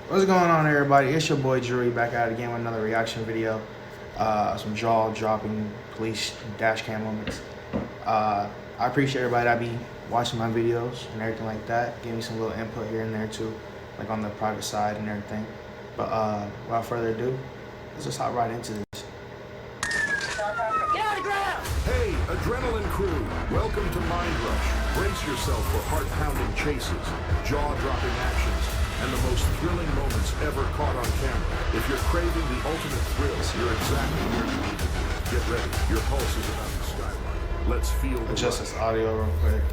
What's going on, everybody? It's your boy Drury back at it again with another reaction video. Some jaw-dropping police dash cam moments. I appreciate everybody that be watching my videos and everything like that. Give me some little input here and there too, like on the private side and everything. But without further ado, let's just hop right into this. Get on the ground! Hey, Adrenaline Crew, welcome to Mind Rush. Brace yourself for heart-pounding chases, jaw-dropping actions, and the most thrilling moments ever caught on camera. If you're craving the ultimate thrills, you're exactly where you need to be. Get ready, your pulse is about to skyrocket. Let's feel the Adjust rush. this audio real quick.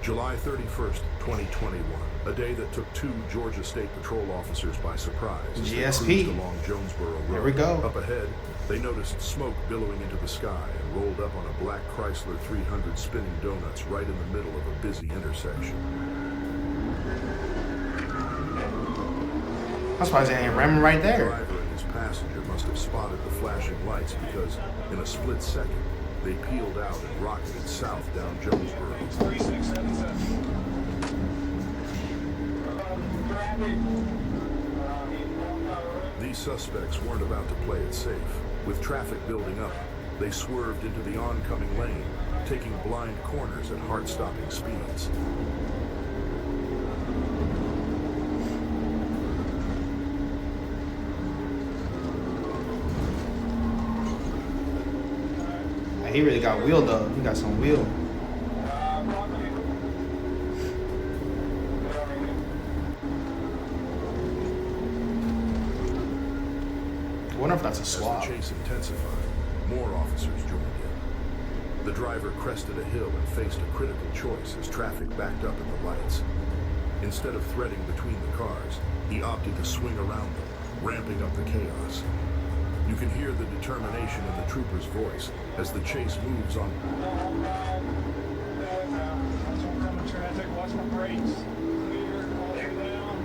July 31st, 2021, a day that took two Georgia State Patrol officers by surprise as they GSP. cruised along Jonesboro Road. Here we go. Up ahead, they noticed smoke billowing into the sky and rolled up on a black Chrysler 300 spinning donuts right in the middle of a busy intersection. That's why they ain't ramming right The there. driver and his passenger must have spotted the flashing lights because, in a split second, they peeled out and rocketed south down Jonesboro. These suspects weren't about to play it safe. With traffic building up, they swerved into the oncoming lane, taking blind corners at heart-stopping speeds. He really got wheel though. He got some wheel. I wonder if that's a As the swap. chase intensified, more officers joined in. The driver crested a hill and faced a critical choice as traffic backed up at the lights. Instead of threading between the cars, he opted to swing around them, ramping up the chaos. You can hear the determination in the trooper's voice as the chase moves on. Traffic, watch my brakes. Clear, all the way down.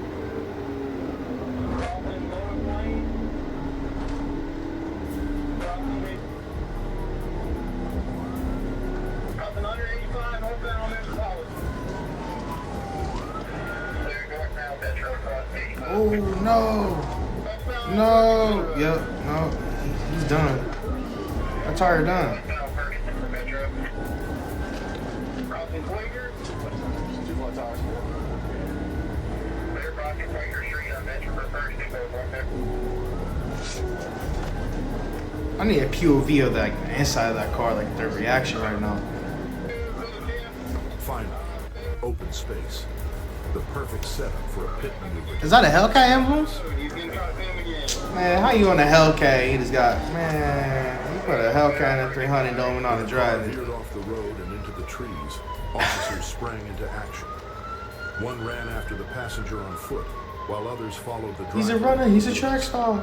Dropping lower lane. Dropping under 85, northbound Metropolitan. Clear north now, Metro across 85. Oh no! No! Yep, no. He's done. That tire done. I need a POV of like the inside of that car, like their reaction right now. Finally, open space. The perfect setup for a pit maneuver. Is that a Hellcat emblem? Man, how you on a Hellcat? You just got, man, you put a Hellcat in a 300 don't even know how to drive it. Veered off the road and into the trees. Officers sprang into action. One ran after the passenger on foot, while others followed the driver. He's a runner, he's a track star.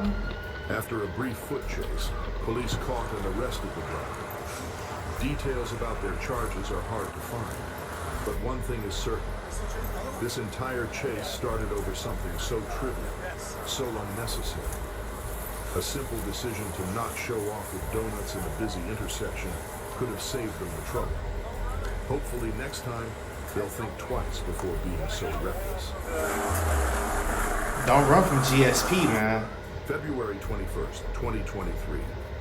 After a brief foot chase, police caught and arrested the driver. Details about their charges are hard to find, but one thing is certain. This entire chase started over something so trivial, so unnecessary. A simple decision to not show off with donuts in a busy intersection could have saved them the trouble. Hopefully next time, they'll think twice before being so reckless. Don't run from GSP, man. February 21st, 2023,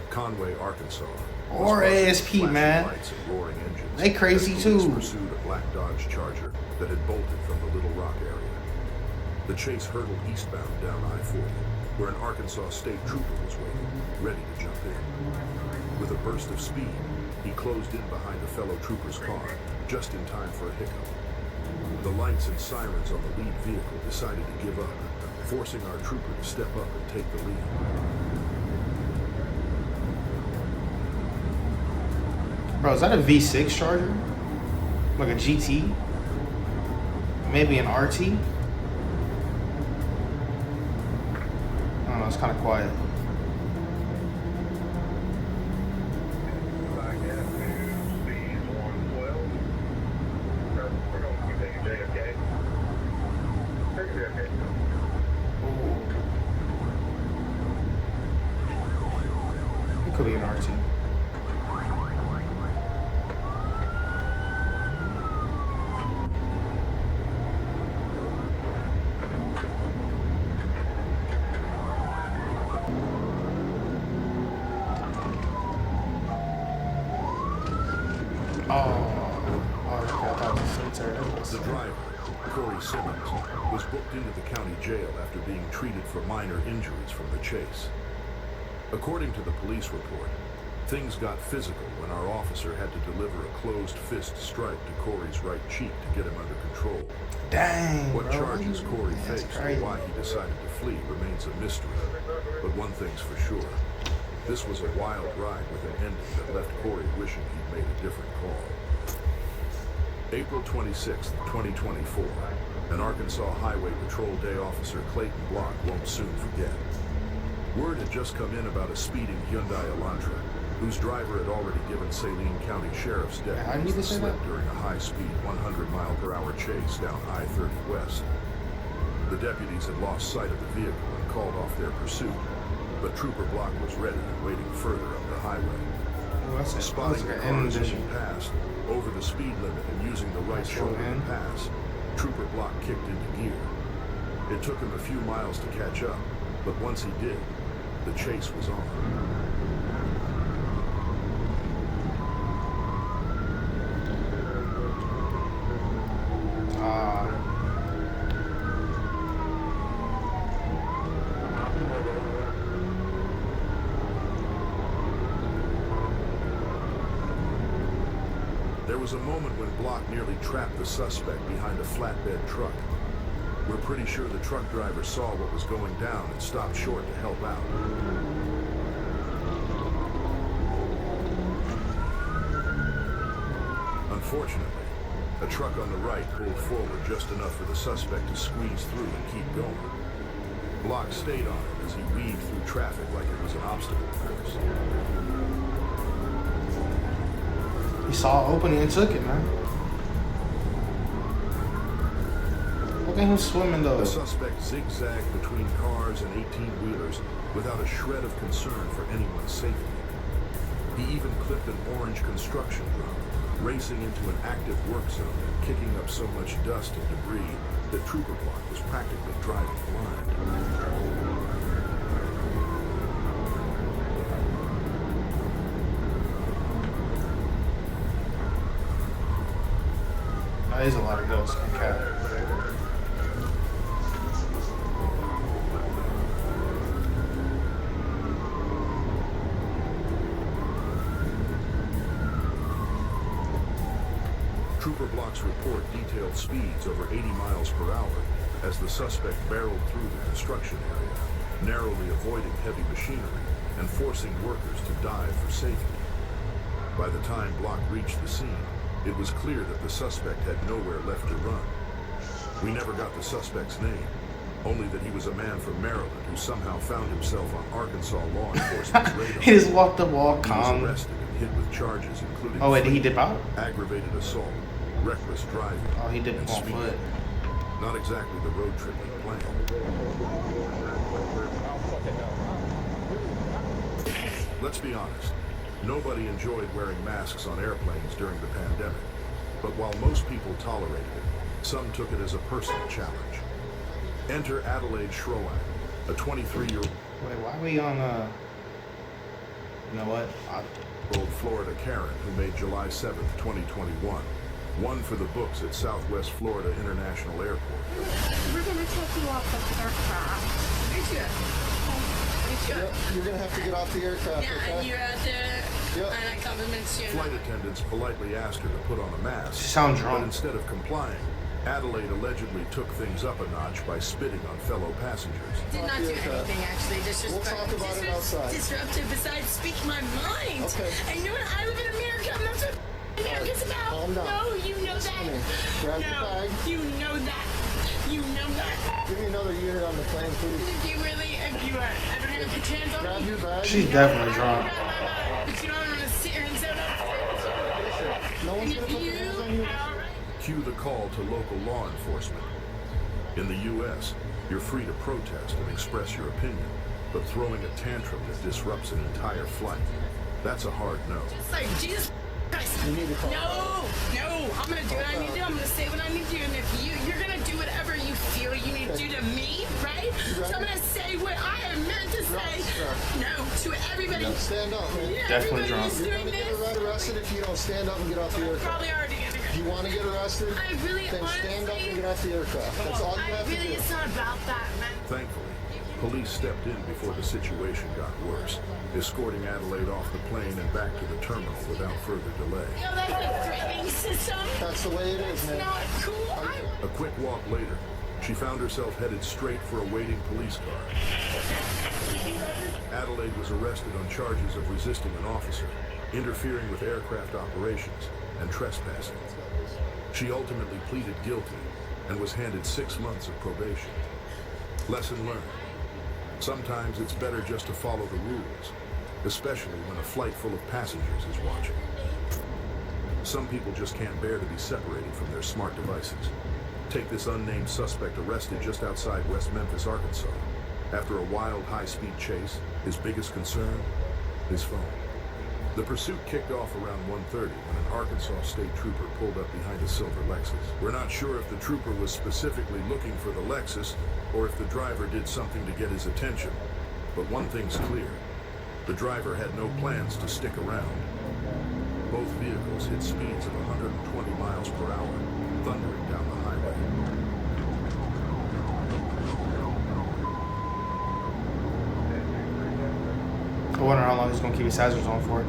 Conway, Arkansas. Or ASP, man. Lights and roaring engines They crazy as police too. Pursued a black Dodge Charger that had bolted from the Little Rock area. The chase hurtled eastbound down I-40, where an Arkansas state trooper was waiting, ready to jump in. With a burst of speed, he closed in behind a fellow trooper's car, just in time for a hiccup. The lights and sirens on the lead vehicle decided to give up, forcing our trooper to step up and take the lead. Bro, is that a V6 Charger? Like a GT? Maybe an RT? I don't know, it's kind of quiet. It could be an RT. Simmons, was booked into the county jail after being treated for minor injuries from the chase. According to the police report, things got physical when our officer had to deliver a closed fist strike to Corey's right cheek to get him under control. Dang, What bro. charges Corey That's faced crazy. and why he decided to flee remains a mystery. But one thing's for sure. This was a wild ride with an ending that left Corey wishing he'd made a different call. April 26, 2024. An Arkansas Highway Patrol Day officer, Clayton Block, won't soon forget. Word had just come in about a speeding Hyundai Elantra, whose driver had already given Saline County Sheriff's I need deputies to the say slip that. during a high-speed 100-mile-per-hour chase down I-30 West. The deputies had lost sight of the vehicle and called off their pursuit, but Trooper Block was ready and waiting further up the highway. Oh, that's a Spotting the like cars as he an passed, over the speed limit and using the right That's shoulder right, to man. pass, Trooper Block kicked into gear. It took him a few miles to catch up, but once he did, the chase was on. There was a moment when Block nearly trapped the suspect behind a flatbed truck. We're pretty sure the truck driver saw what was going down and stopped short to help out. Unfortunately, a truck on the right pulled forward just enough for the suspect to squeeze through and keep going. Block stayed on it as he weaved through traffic like it was an obstacle course. He saw an opening and took it, man. Look at him swimming though. The suspect zigzagged between cars and 18-wheelers without a shred of concern for anyone's safety. He even clipped an orange construction drum, racing into an active work zone and kicking up so much dust and debris that Trooper Block was practically driving blind. That is a lot of ghosts and cat. Trooper Block's report detailed speeds over 80 miles per hour as the suspect barreled through the construction area, narrowly avoiding heavy machinery and forcing workers to dive for safety. By the time Block reached the scene, it was clear that the suspect had nowhere left to run. We never got the suspect's name, only that he was a man from Maryland who somehow found himself on Arkansas law enforcement's radar. He just walked up all He was calm. arrested and hit with charges including Oh wait, did he fleeing, dip out? aggravated assault, reckless driving, Oh, he dipped and on speeding. foot. Not exactly the road trip he planned. Let's be honest. Nobody enjoyed wearing masks on airplanes during the pandemic. But while most people tolerated it, some took it as a personal challenge. Enter Adelaide Schroen, a 23-year-old Wait, why are we on you know what? Florida Karen who made July 7th, 2021. One for the books at Southwest Florida International Airport. We're gonna take you off the aircraft. Yep, you're gonna have to get off the aircraft, Yeah, and okay? you're out there, Yep. and I compliments you. Flight attendants politely asked her to put on a mask. She sound But drunk. instead of complying, Adelaide allegedly took things up a notch by spitting on fellow passengers. Did not do anything actually. We'll talk about it outside. Disruptive besides speaking my mind. Okay. And you know what? I live in America, and that's what America's about. Calm down. No, you know that. Come here. Grab your No, bag. you know that. You know that. Give me another unit on the plane, please. If you really, if you are ever gonna put your hands on Grab me. your bag. She's definitely drunk. But you don't want to sit here and sit up. No And one's gonna if put their you, hands on you. alright. Cue the call to local law enforcement. In the U.S., you're free to protest and express your opinion, but throwing a tantrum that disrupts an entire flight, that's a hard no. It's like Jesus Christ. You need to calm No, I'm gonna do what I need to do. I'm gonna say what I need to do. And if you're gonna do whatever you feel you need to do to me, right? So I'm gonna say what I am meant to say. No, to everybody. Now stand up, man. Yeah, Definitely everybody drunk. is You're doing gonna get this. arrested if you don't stand up and get off the aircraft. Probably already gonna get you want to get arrested? I really Then stand up and get off the aircraft. That's all you have to do. it's not about that, man. Thankfully, police stepped in before the situation got worse, escorting Adelaide off the plane and back to the terminal without further delay. You know, that's a threatening system. That's the way it is, It's man. not cool. A quick walk later, she found herself headed straight for a waiting police car. Adelaide was arrested on charges of resisting an officer, interfering with aircraft operations, and trespassing. She ultimately pleaded guilty and was handed 6 months of probation. Lesson learned. Sometimes it's better just to follow the rules, especially when a flight full of passengers is watching. Some people just can't bear to be separated from their smart devices. Take this unnamed suspect arrested just outside West Memphis, Arkansas. After a wild, high-speed chase, his biggest concern, his phone. The pursuit kicked off around 1:30 when an Arkansas state trooper pulled up behind a silver Lexus. We're not sure if the trooper was specifically looking for the Lexus or if the driver did something to get his attention. But one thing's clear. The driver had no plans to stick around. Both vehicles hit speeds of 120 miles per hour, thundering down the highway. I wonder how long he's gonna keep his hazards on for.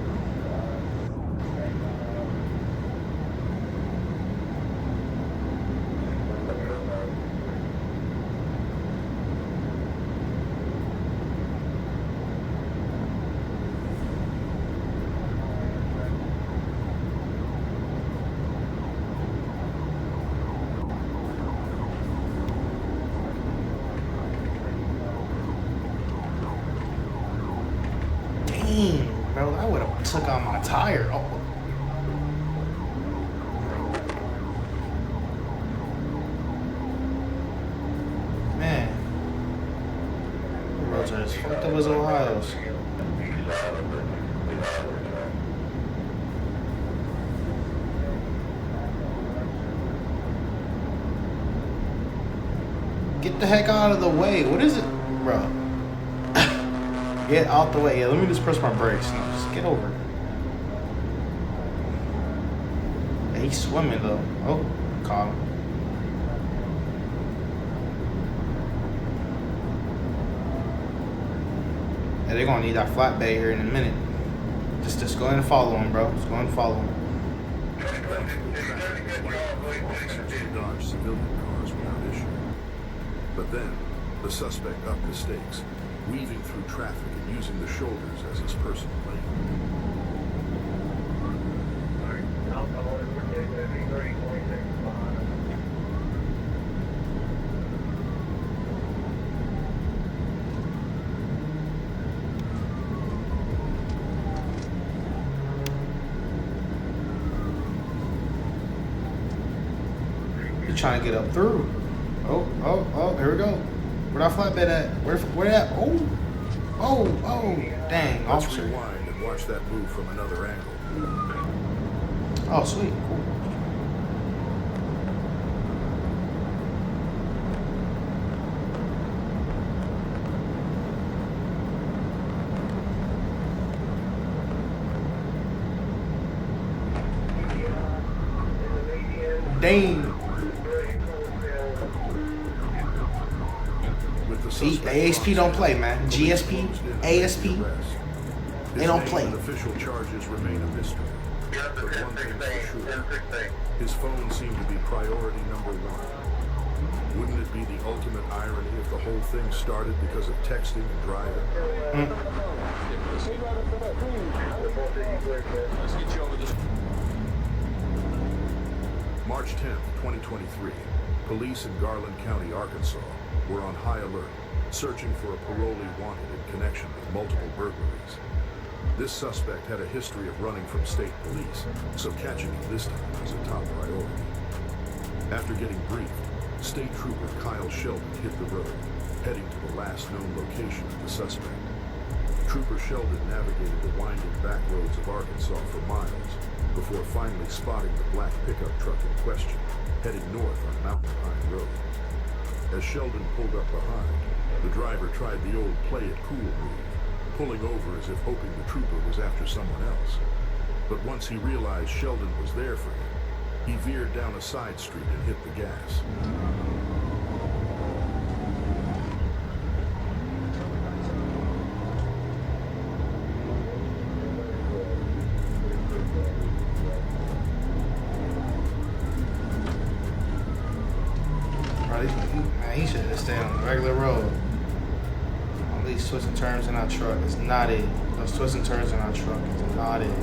Damn, bro, I would have took out my tire. Oh. Man. The roads are as fucked up as Ohio's. Get the heck out of the way. What is it, bro? Get out the way. Yeah, let me just press my brakes. No, just get over. Yeah, he's swimming though. Oh, caught him. Yeah, they're gonna need that flatbed here in a minute. Just go ahead and follow him, bro. Just go ahead and follow him. Dodge civilian cars without issue. But then, the suspect upped the stakes, weaving through traffic and using the shoulders as his personal lane. He's trying to get up through. Oh, here we go. Where that flatbed at? Where that? Oh, dang, Let's officer. rewind and watch that move from another angle. Oh, sweet, cool. Dang. See, ASP don't play, man. GSP, ASP, they don't play. Official charges remain a mystery. But one thing's for sure, his phone seemed to be priority number one. Wouldn't it be the ultimate irony if the whole thing started because of texting and driving? March 10th, 2023, police in Garland County, Arkansas, were on high alert, searching for a parolee wanted in connection with multiple burglaries. This suspect had a history of running from state police, so catching him this time was a top priority. After getting briefed, State Trooper Kyle Sheldon hit the road, heading to the last known location of the suspect. Trooper Sheldon navigated the winding back roads of Arkansas for miles before finally spotting the black pickup truck in question, heading north on Mountain Pine Road. As Sheldon pulled up behind, the driver tried the old play-it-cool move, pulling over as if hoping the trooper was after someone else. But once he realized Sheldon was there for him, He veered down a side street and hit the gas. Man, he should just stay on the regular road. All these twists and turns in our truck is not it. Those twists and turns in our truck is not it.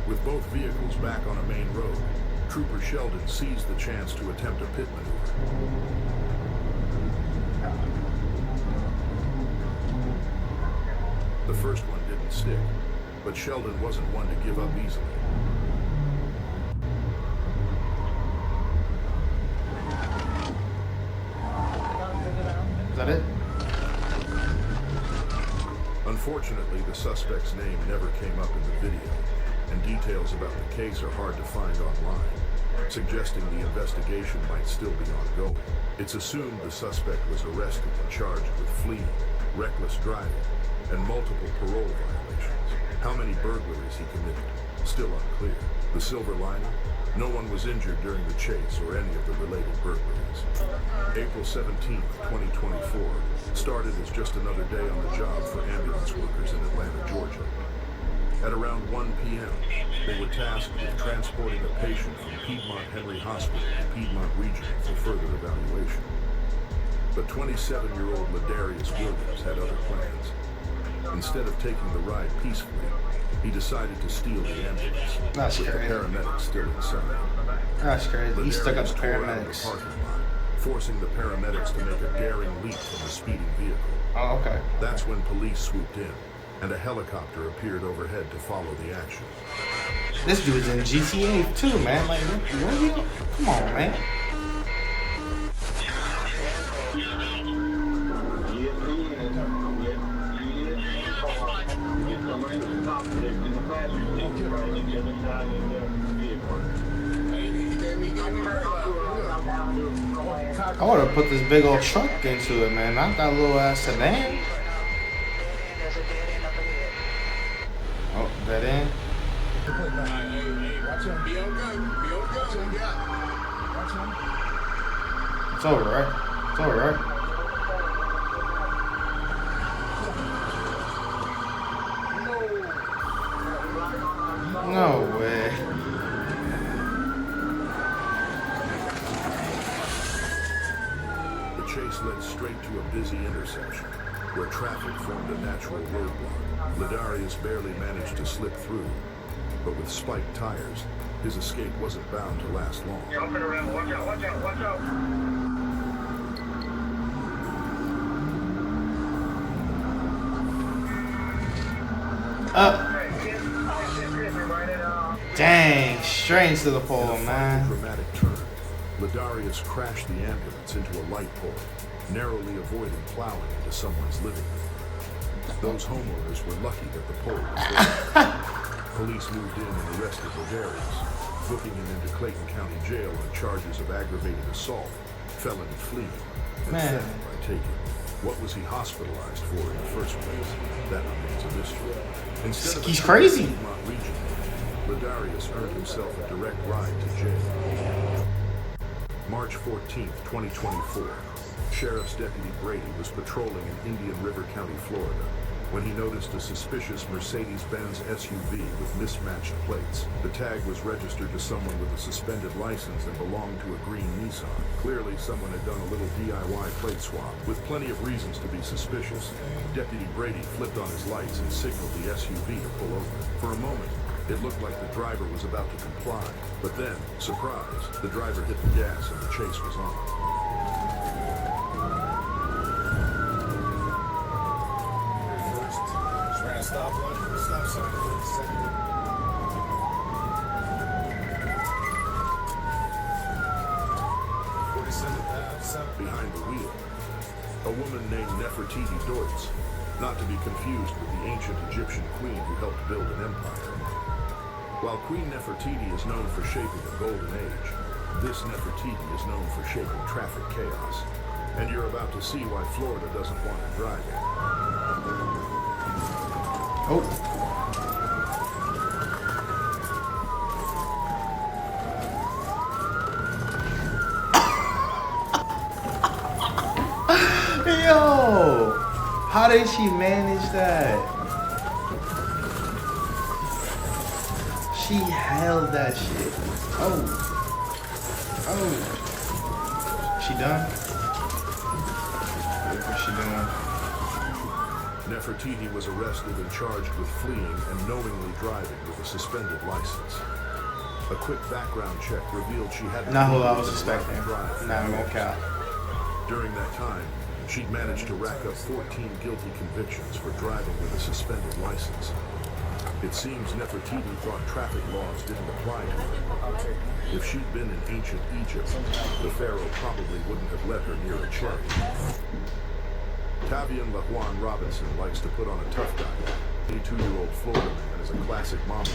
With both vehicles back on a main road, Trooper Sheldon seized the chance to attempt a pit maneuver. The first one didn't stick, but Sheldon wasn't one to give up easily. Is that it? Unfortunately, the suspect's name never came up in the video, and details about the case are hard to find online, suggesting the investigation might still be ongoing. It's assumed the suspect was arrested and charged with fleeing, reckless driving, and multiple parole violations. How many burglaries he committed? Still unclear. The silver lining? No one was injured during the chase or any of the related burglaries. April 17, 2024 started as just another day on the job for ambulance workers in Atlanta, Georgia. At around 1 p.m., they were tasked with transporting a patient from Piedmont Henry Hospital to Piedmont Regional for further evaluation. But 27-year-old Ladarius Williams had other plans. Instead of taking the ride peacefully, he decided to steal the ambulance, That's with crazy. the paramedics still inside. That's crazy. He stuck up Ladarius the tore out of the paramedics. parking lot, forcing the paramedics to make a daring leap from the speeding vehicle. Oh, okay. That's when police swooped in, and a helicopter appeared overhead to follow the action. This dude's in GTA too, man. Like, what are you? Come on, man. I would have put this big old truck into it, man. Not that little ass sedan. Oh, that in. It's over, right? It's over, right? No way. The chase led straight to a busy intersection, where traffic formed a natural roadblock. Ladarius barely managed to slip through, but with spiked tires, his escape wasn't bound to last long. Jumping around, watch out, watch out, watch out. Dang, straight into the pole, In a final man. dramatic turn, Ladarius crashed the ambulance into a light pole, narrowly avoiding plowing into someone's living room. Those homeowners were lucky that the pole was there. Police moved in and arrested Ladarius, booking him into Clayton County Jail on charges of aggravated assault, felony fleeing, and Man. theft by taking. What was he hospitalized for in the first place? That remains a mystery. Instead of He's a crazy. Piedmont Regional, Ladarius earned himself a direct ride to jail. March 14, 2024, Sheriff's Deputy Brady was patrolling in Indian River County, Florida, when he noticed a suspicious Mercedes-Benz SUV with mismatched plates. The tag was registered to someone with a suspended license and belonged to a green Nissan. Clearly, someone had done a little DIY plate swap. With plenty of reasons to be suspicious, Deputy Brady flipped on his lights and signaled the SUV to pull over. For a moment, It looked like the driver was about to comply, but then, surprise, the driver hit the gas and the chase was on. Just ran a stop sign. Behind the wheel, a woman named Nefertiti Deutz, not to be confused with the ancient Egyptian queen who helped build an empire. While Queen Nefertiti is known for shaping a golden age, this Nefertiti is known for shaping traffic chaos. And you're about to see why Florida doesn't want her driving. Oh. Yo, how did she manage that? She held that shit. Oh. She done? What's she doing? Nefertiti was arrested and charged with fleeing and knowingly driving with a suspended license. A quick background check revealed she had Not who I was suspecting. Nah, I won't count. During that time, she'd managed to rack up 14 guilty convictions for driving with a suspended license. It seems Nefertiti thought traffic laws didn't apply to her. If she'd been in ancient Egypt, the pharaoh probably wouldn't have let her near a chariot. Tavian LaJuan Robinson likes to put on a tough guy. 82-year-old Florida man is a classic mama.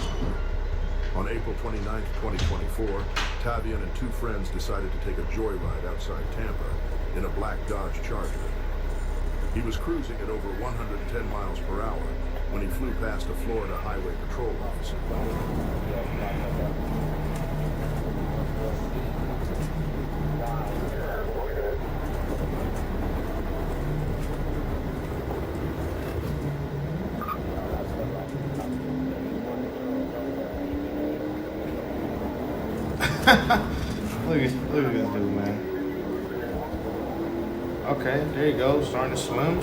On April 29, 2024, Tavian and two friends decided to take a joyride outside Tampa in a black Dodge Charger. He was cruising at over 110 miles per hour when he flew past a Florida Highway Patrol officer. Look at this dude, man. Okay, there you go. Starting to swim.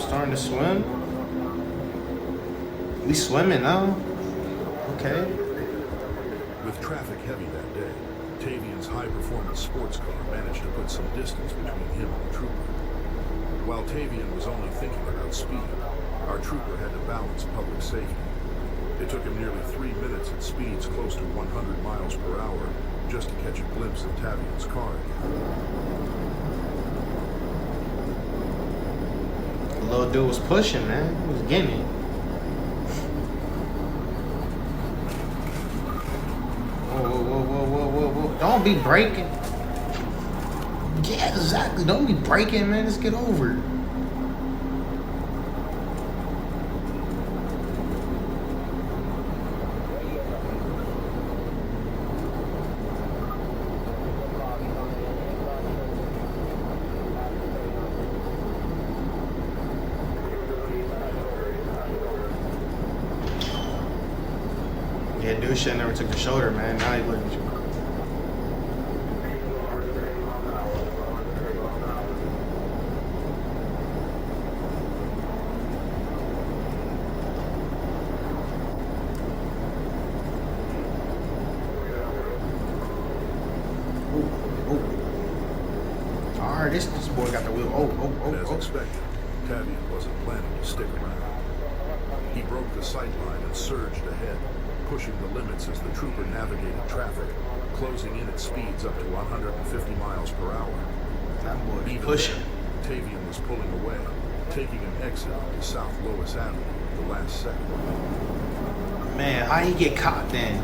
We swimming now. Okay. With traffic heavy that day, Tavian's high-performance sports car managed to put some distance between him and the trooper. While Tavian was only thinking about speed, our trooper had to balance public safety. It took him nearly 3 minutes at speeds close to 100 miles per hour just to catch a glimpse of Tavian's car again. The little dude was pushing, man. He was getting it. Whoa. Don't be breaking. Yeah, exactly. Don't be breaking, man. Let's get over it. Yeah, dude shit never took the shoulder, man. Now he looking at you. Alright, this boy got the wheel. As expected, Tavian wasn't planning to stick around. He broke the sight line and surged ahead, pushing the limits as the trooper navigated traffic, closing in at speeds up to 150 miles per hour. That boy Even pushing. then, Tavian was pulling away, taking an exit onto South Lois Avenue at the last second. Man, how he get caught then?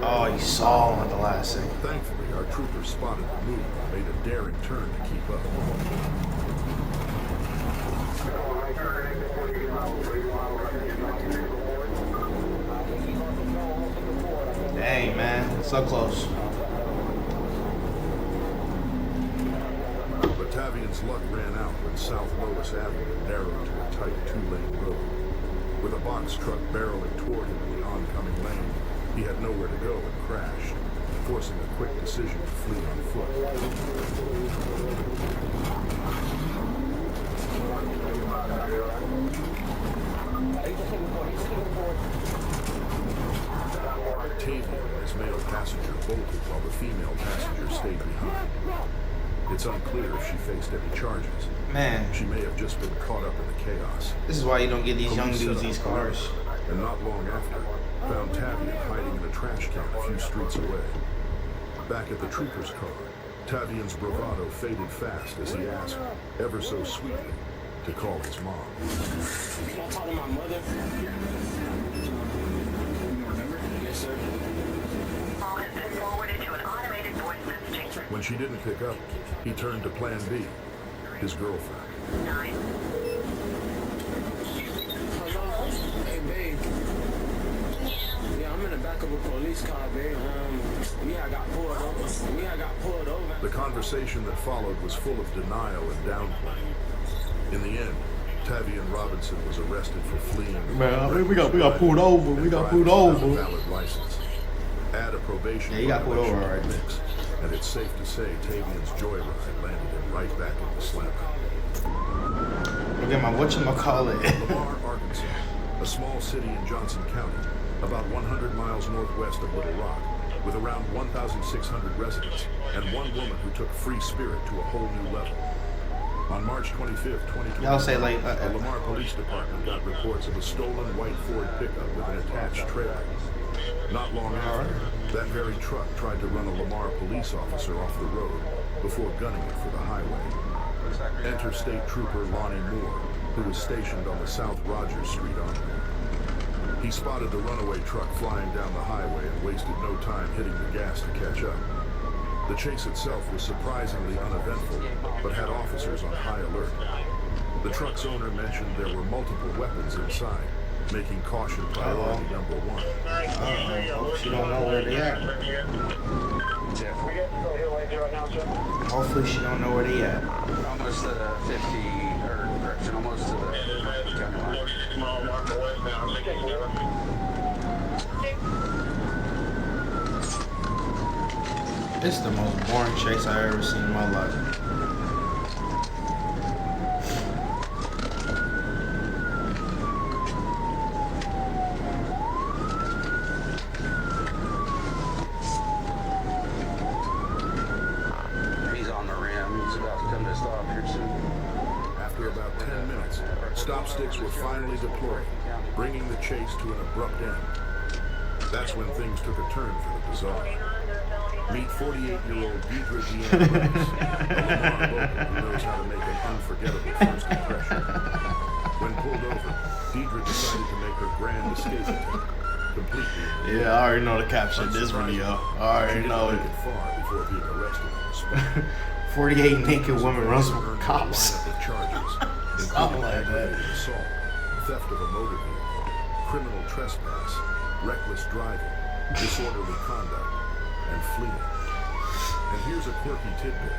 Oh, he saw him at the last second. Thankfully, our trooper spotted the move and made a daring turn to keep up. Dang, man. So close. But Tavian's luck ran out when South Lois Avenue narrowed to a tight two-lane road. With a box truck barreling toward him in the oncoming lane, he had nowhere to go and crashed, forcing a quick decision to flee on foot. male passenger bolted while the female passenger stayed behind. It's unclear if she faced any charges. Man, She may have just been caught up in the chaos. this is why you don't get these young Police set dudes up these a cars. route, and not long after, found Tavian hiding in a trash can a few streets away. Back at the trooper's car, Tavian's bravado faded fast as he asked, ever so sweetly, to call his mom. Can I talk to my mother? Yes, sir. Call has been forwarded to an automated voice messaging. When she didn't pick up, he turned to Plan B, his girlfriend. 9. Hello? Hey, babe. Yeah, I'm in the back of a police car, babe. We had got pulled over. The conversation that followed was full of denial and downplay. In the end, Tavian Robinson was arrested for fleeing. Man, we got pulled over. We got pulled over. Valid license. Add a probation. Yeah, he got pulled over, violation all right. to the mix, and it's safe to say Tavian's joyride landed him right back in the slammer. Look at my whatchamacallit. Lamar, Arkansas, a small city in Johnson County, about 100 miles northwest of Little Rock, with around 1,600 residents, and one woman who took free spirit to a whole new level. On March 25th, 2020, Y'all say like the Lamar Police Department got reports of a stolen white Ford pickup with an attached trailer. Not long after, that very truck tried to run a Lamar police officer off the road before gunning it for the highway. Enter State Trooper Lonnie Moore, who was stationed on the South Rogers Street on. He spotted the runaway truck flying down the highway and wasted no time hitting the gas to catch up. The chase itself was surprisingly uneventful, but had officers on high alert. The truck's owner mentioned there were multiple weapons inside, making caution priority number one. She don't know where they at. Hopefully she don't know where they at. Almost to the 50, or correction, almost to the county line. It's the most boring chase I ever seen in my life. He's on the rim. He's about to come to a stop here soon. After about 10 minutes, stop sticks were finally deployed, bringing the chase to an abrupt end. That's when things took a turn for the bizarre. Meet 48-year-old Deidre Deanne Brooks, a Lamar local who knows how to make an unforgettable first impression. When pulled over, Deidre decided to make her grand escape attempt, completely. Yeah, I already know the caption of this video. I already know She it. didn't make it far before being arrested on the spot. 48 naked women runs from Earned her a cops. lineup of charges, Something including like that. aggravated assault, theft of a motor vehicle, criminal trespass, reckless driving, disorderly conduct, and fleeing. And here's a quirky tidbit.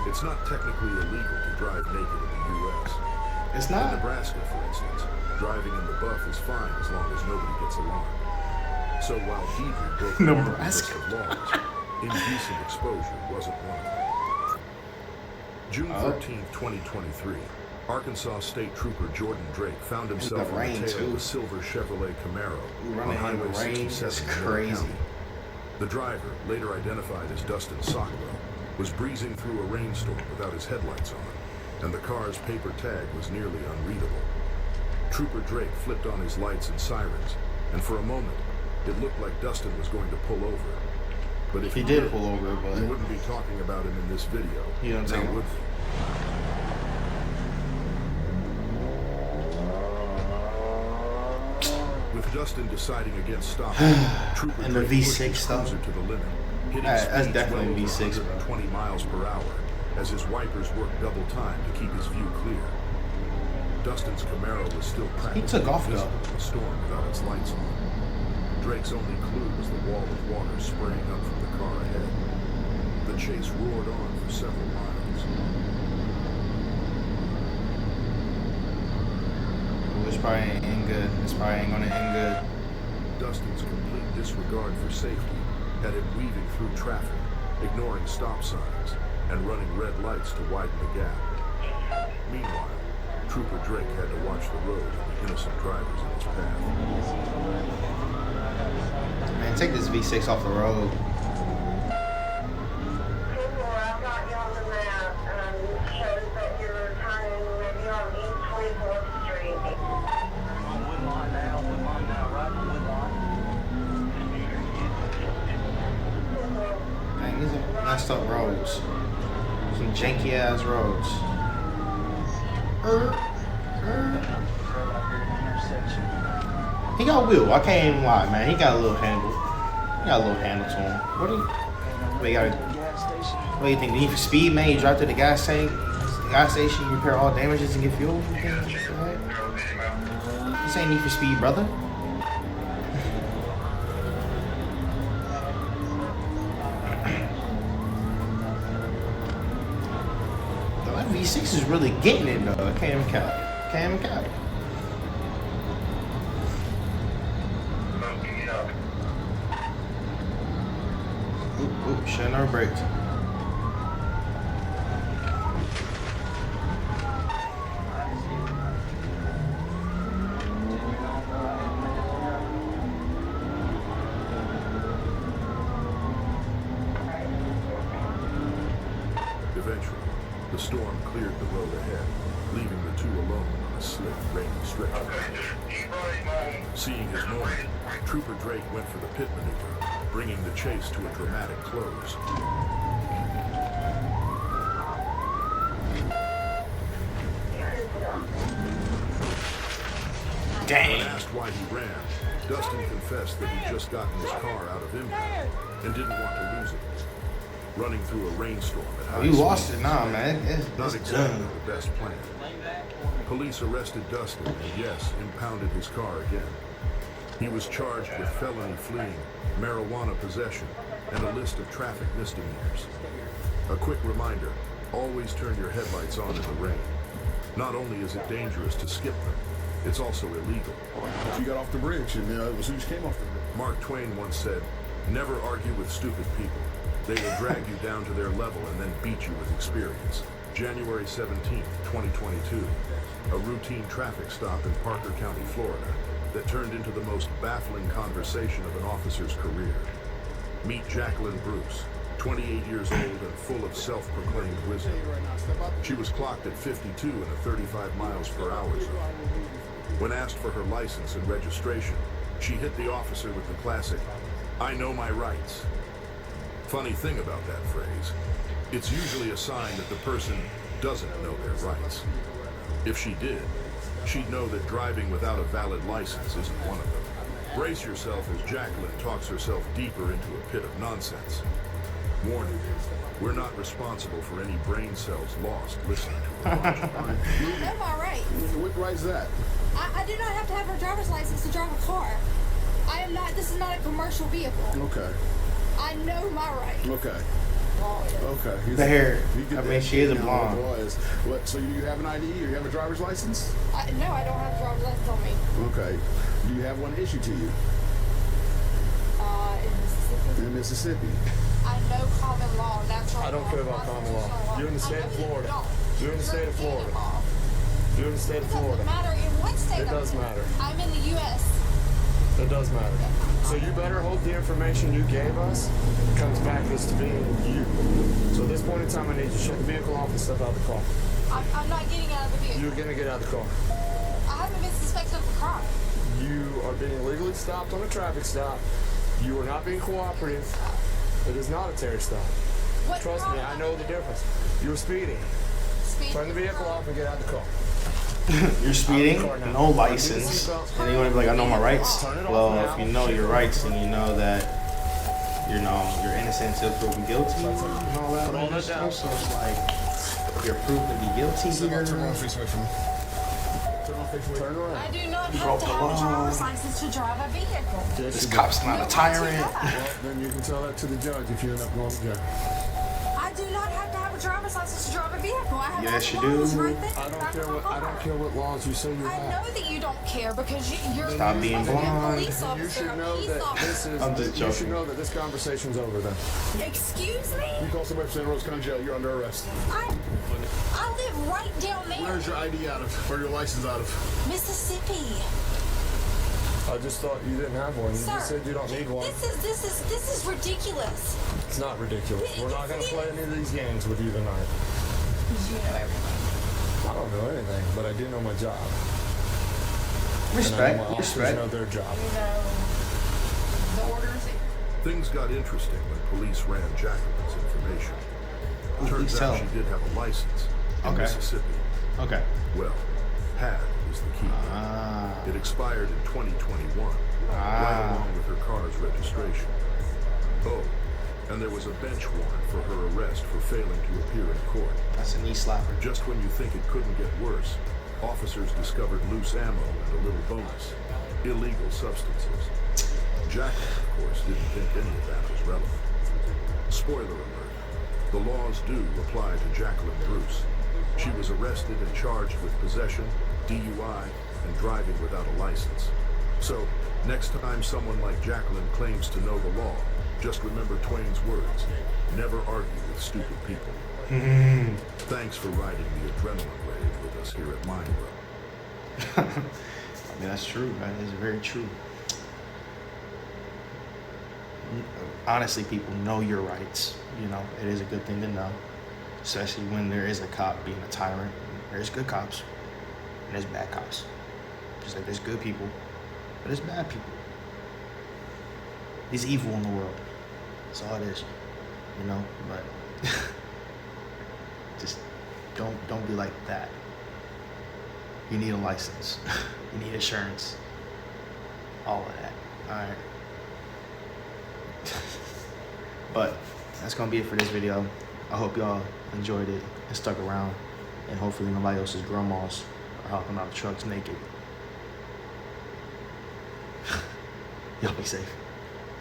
It's not technically illegal to drive naked in the U.S. It's In not. Nebraska, for instance, driving in the buff is fine as long as nobody gets alarmed. So while Deidre broke the Nebraska. list of laws, indecent exposure wasn't one of them. June 13th, 2023, Arkansas State Trooper Jordan Drake found himself the on rain, the tail of too. a silver Chevrolet Camaro on Running in Highway the rain 67 is in Henry crazy. County. The driver, later identified as Dustin Sockwell, was breezing through a rainstorm without his headlights on, and the car's paper tag was nearly unreadable. Trooper Drake flipped on his lights and sirens, and for a moment, it looked like Dustin was going to pull over. But if He did pull over, but we wouldn't be talking about him in this video. You don't now think- would we? With Dustin deciding against stopping, Trooper And the Drake pushed V6 his stuff. cruiser to the limit, hitting That's speeds definitely well over V6, bro. 120 miles per hour as his wipers worked double time to keep his view clear. Dustin's Camaro was still practically took off, though. invisible in the storm without its lights on. Drake's only clue was the wall of water spraying up from the car ahead. The chase roared on for several miles. This probably ain't end good. This probably ain't gonna end good. Dustin's complete disregard for safety had him weaving through traffic, ignoring stop signs, and running red lights to widen the gap. Meanwhile, Trooper Drake had to watch the road and the innocent drivers in his path. Man, take this V6 off the road. I've got you on the map, shows that you're turning maybe on East 24th Street. On Woodlawn now, right on Woodlawn. Dang, these are messed up roads. Some janky ass roads. He got a wheel. I can't even lie, man. He got a little handle. He got a little handle to him. What do you think? Need for speed, man? You drive to the gas tank, gas station, you repair all damages and get fuel. This ain't Need for Speed, brother. That V6 is really getting it though. I can't even count. Can't even count. Oop, shouldn't have braked. Eventually, the storm cleared the road ahead, leaving the two alone on a slick, rainy stretch. Seeing his moment, Trooper Drake went for the pit maneuver, bringing the chase to a dramatic close. Dang. When asked why he ran, Dustin confessed that he'd just gotten his car out of impound and didn't want to lose it. Running through a rainstorm at high You lost speed it, nah, man. not It's exactly done. the best plan. Police arrested Dustin and, yes, impounded his car again. He was charged with felony fleeing, marijuana possession, and a list of traffic misdemeanors. A quick reminder, always turn your headlights on in the rain. Not only is it dangerous to skip them, it's also illegal. But you got off the bridge, and as soon as you came off the bridge. Mark Twain once said, never argue with stupid people. They will drag you down to their level and then beat you with experience. January 17th, 2022. A routine traffic stop in Parker County, Florida, that turned into the most baffling conversation of an officer's career. Meet Jacqueline Bruce, 28 years old and full of self-proclaimed wisdom. She was clocked at 52 in a 35 miles per hour zone. When asked for her license and registration, she hit the officer with the classic, "I know my rights." Funny thing about that phrase, it's usually a sign that the person doesn't know their rights. If she did, she'd know that driving without a valid license isn't one of them. Brace yourself as Jacqueline talks herself deeper into a pit of nonsense. Warning, we're not responsible for any brain cells lost listening to her. I know my rights. What right's that? I do not have to have a driver's license to drive a car. I am not, this is not a commercial vehicle. Okay. I know my rights. Okay. Okay. The hair. I mean, she is a blonde. What? So you have an ID or you have a driver's license? No, I don't have a driver's license on me. Okay. Do you have one issued to you? In Mississippi. In Mississippi. I know common law, natural law. I don't care about common law. You're in the state of Florida. You're in the state of Florida. You're in the state of It Florida. doesn't matter in what state It I'm does in. matter. I'm in the U.S. It does matter. So you better hope the information you gave us comes back as to being you. So at this point in time, I need you to shut the vehicle off and step out of the car. I'm not getting out of the vehicle. You're gonna get out of the car. I haven't been suspected of a crime. You are being illegally stopped on a traffic stop. You are not being cooperative. It is not a Terry stop. What Trust me, crime? I know the difference. You're speeding. Speeding Turn the vehicle off and get out of the car. You're speeding, no license, and then you want to be like, I know my rights. Well, if you know your rights and you know that, you know, you're innocent until proven guilty and all that other stuff, so it's like, you're proven to be guilty here. Turn off face away from me. Turn around. I do not broke have to the have a law. driver's license to drive a vehicle. This cop's not a tyrant. Well, then you can tell that to the judge if you end up going to jail. I do not have to have a driver's license to drive a vehicle. I have Yes, all you the laws do. right there. I don't care what laws you say you I have. know that you don't care because you're Stop being a blonde. police You officer, should a know peace that officer. this is. I'm just You should joking. know that this conversation's over then. Excuse me? You call somebody from Santa Rosa County Jail, you're under arrest. I live right down there. Where's your ID out of? Or your license out of? Mississippi. I just thought you didn't have one. You Sir, just said you don't need one. This is ridiculous. It's not ridiculous. We're not going to play any of these games with you tonight. You know everything. I don't know anything, but I do know my job. And I Respect. know my officers Respect. know their job. You know the orders. Things got interesting when police ran Jacqueline's information. Please Turns tell. out she did have a license in Okay. Mississippi. Okay. Well, had is the key. It expired in 2021, right along with her car's registration. Oh, and there was a bench warrant for her arrest for failing to appear in court. That's a knee slapper. Just when you think it couldn't get worse, officers discovered loose ammo and a little bonus: illegal substances. Jacqueline, of course, didn't think any of that was relevant. Spoiler alert: the laws do apply to Jacqueline Bruce. She was arrested and charged with possession, DUI, and driving without a license. So, next time someone like Jacqueline claims to know the law, just remember Twain's words: never argue with stupid people. Thanks for riding the adrenaline wave with us here at Mind Rub. I mean, that's true. That is very true. Honestly, people, know your rights. You know, it is a good thing to know, especially when there is a cop being a tyrant. There's good cops and there's bad cops. Just like there's good people, but there's bad people. There's evil in the world. That's all it is. You know, but just don't be like that. You need a license. You need insurance. All of that. All right. But that's gonna be it for this video. I hope y'all enjoyed it and stuck around, and hopefully nobody else's grandmas are hopping out the trucks naked. Y'all be safe.